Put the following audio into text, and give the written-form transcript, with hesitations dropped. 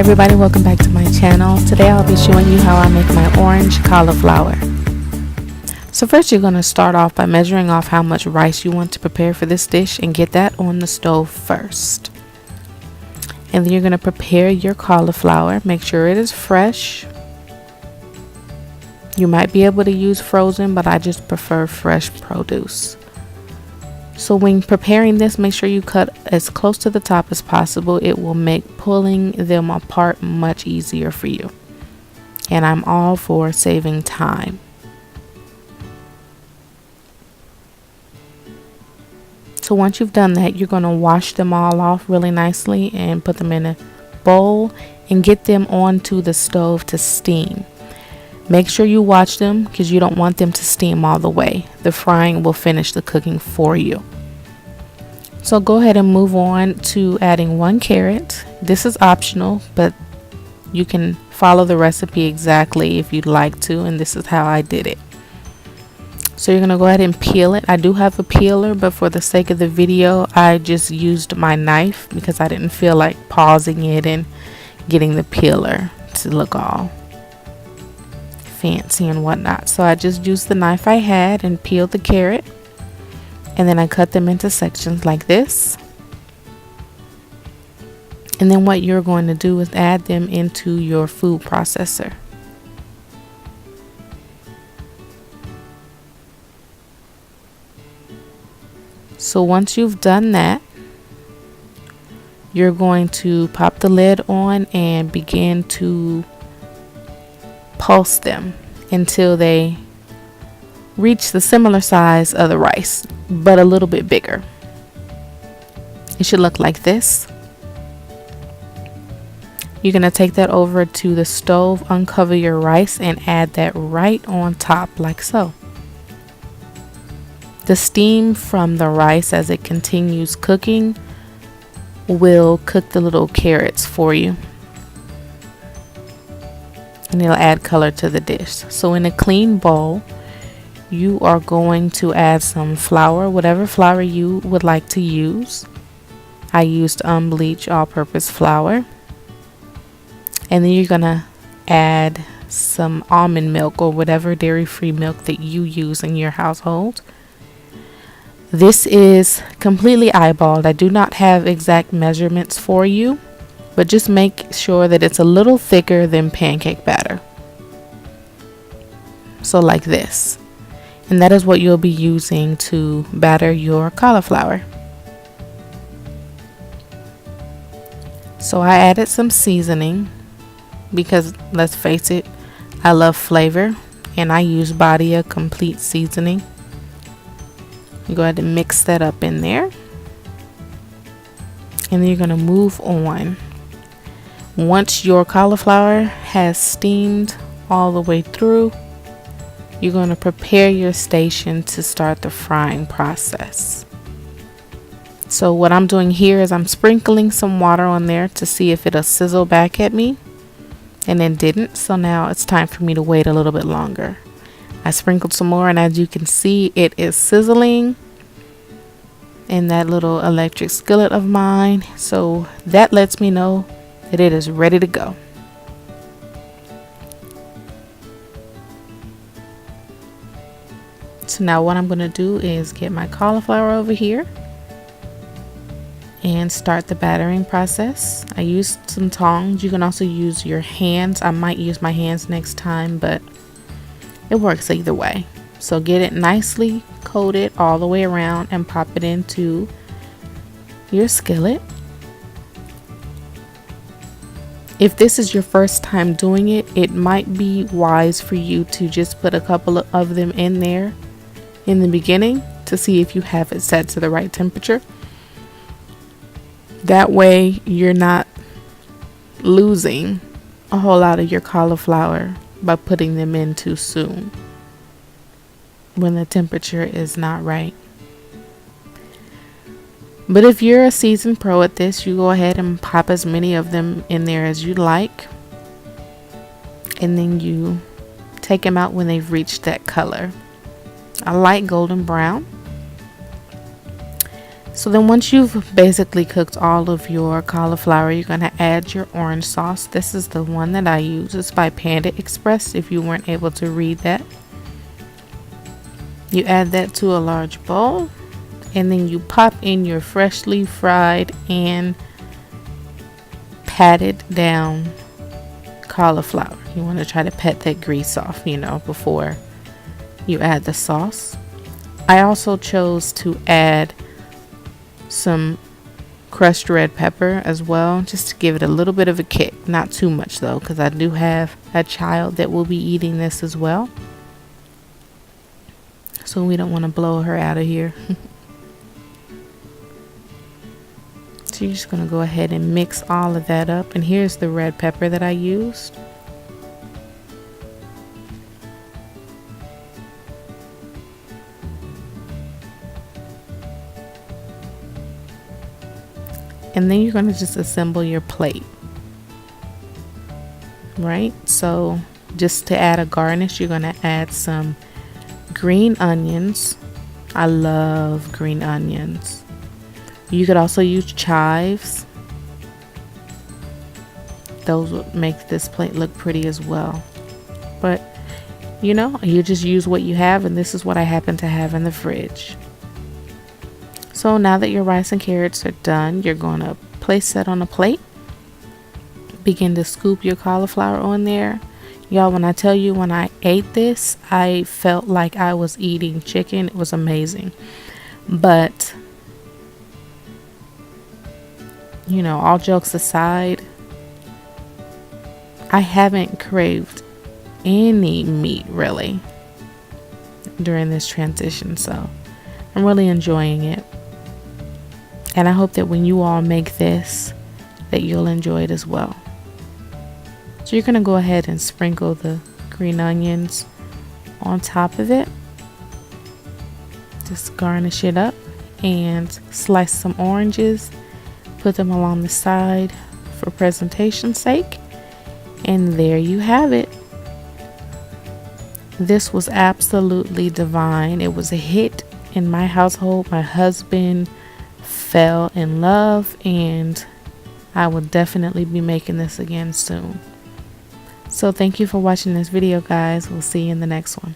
everybody, welcome back to my channel. Today I'll be showing you how I make my orange cauliflower. So first you're going to start off by measuring off how much rice you want to prepare for this dish and get that on the stove first. And then you're going to prepare your cauliflower. Make sure it is fresh. You might be able to use frozen, but I just prefer fresh produce. So when preparing this, make sure you cut as close to the top as possible. It will make pulling them apart much easier for you. And I'm all for saving time. So once you've done that, you're going to wash them all off really nicely and put them in a bowl and get them onto the stove to steam. Make sure you watch them because you don't want them to steam all the way. The frying will finish the cooking for you. So go ahead and move on to adding 1 carrot. This is optional, but you can follow the recipe exactly if you'd like to, and this is how I did it. So you're going to go ahead and peel it. I do have a peeler, but for the sake of the video, I just used my knife because I didn't feel like pausing it and getting the peeler to look all fancy and whatnot. So I just used the knife I had and peeled the carrot, and then I cut them into sections like this. And then what you're going to do is add them into your food processor. So once you've done that, you're going to pop the lid on and begin to pulse them until they reach the similar size of the rice, but a little bit bigger. It should look like this. You're going to take that over to the stove, uncover your rice, and add that right on top like so. The steam from the rice as it continues cooking will cook the little carrots for you, and it'll add color to the dish. So in a clean bowl, you are going to add some flour, whatever flour you would like to use. I used unbleached all-purpose flour. And then you're gonna add some almond milk or whatever dairy-free milk that you use in your household. This is completely eyeballed. I do not have exact measurements for you, but just make sure that it's a little thicker than pancake batter. So like this. And that is what you'll be using to batter your cauliflower. So I added some seasoning because, let's face it, I love flavor, and I use Badia Complete Seasoning. Go ahead and mix that up in there. And then you're going to move on. Once your cauliflower has steamed all the way through, you're going to prepare your station to start the frying process. So what I'm doing here is I'm sprinkling some water on there to see if it'll sizzle back at me, and it didn't. So now it's time for me to wait a little bit longer. I sprinkled some more, and as you can see, it is sizzling in that little electric skillet of mine. So that lets me know that it is ready to go. So now what I'm going to do is get my cauliflower over here and start the battering process. I used some tongs. You can also use your hands. I might use my hands next time, but it works either way. So get it nicely coated all the way around and pop it into your skillet. If this is your first time doing it, it might be wise for you to just put a couple of them in there in the beginning to see if you have it set to the right temperature. That way you're not losing a whole lot of your cauliflower by putting them in too soon when the temperature is not right. But if you're a seasoned pro at this, you go ahead and pop as many of them in there as you like, and then you take them out when they've reached that color, a light golden brown. So then once you've basically cooked all of your cauliflower, you're going to add your orange sauce. This is the one that I use. It's by Panda Express if you weren't able to read that. You add that to a large bowl, and then you pop in your freshly fried and patted down cauliflower. You want to try to pat that grease off, before you add the sauce. I also chose to add some crushed red pepper as well, just to give it a little bit of a kick. Not too much though, because I do have a child that will be eating this as well, so we don't want to blow her out of here. So you're just going to go ahead and mix all of that up, and here's the red pepper that I used. And then you're going to just assemble your plate, right? So just to add a garnish, you're going to add some green onions. I love green onions. You could also use chives. Those would make this plate look pretty as well. But you just use what you have, and this is what I happen to have in the fridge. So now that your rice and carrots are done, you're going to place that on a plate. Begin to scoop your cauliflower on there. Y'all, when I tell you, when I ate this, I felt like I was eating chicken. It was amazing. But, all jokes aside, I haven't craved any meat really during this transition. So I'm really enjoying it. And I hope that when you all make this, that you'll enjoy it as well. So you're going to go ahead and sprinkle the green onions on top of it. Just garnish it up and slice some oranges. Put them along the side for presentation's sake. And there you have it. This was absolutely divine. It was a hit in my household. My husband fell in love, and I will definitely be making this again soon. So thank you for watching this video, guys. We'll see you in the next one.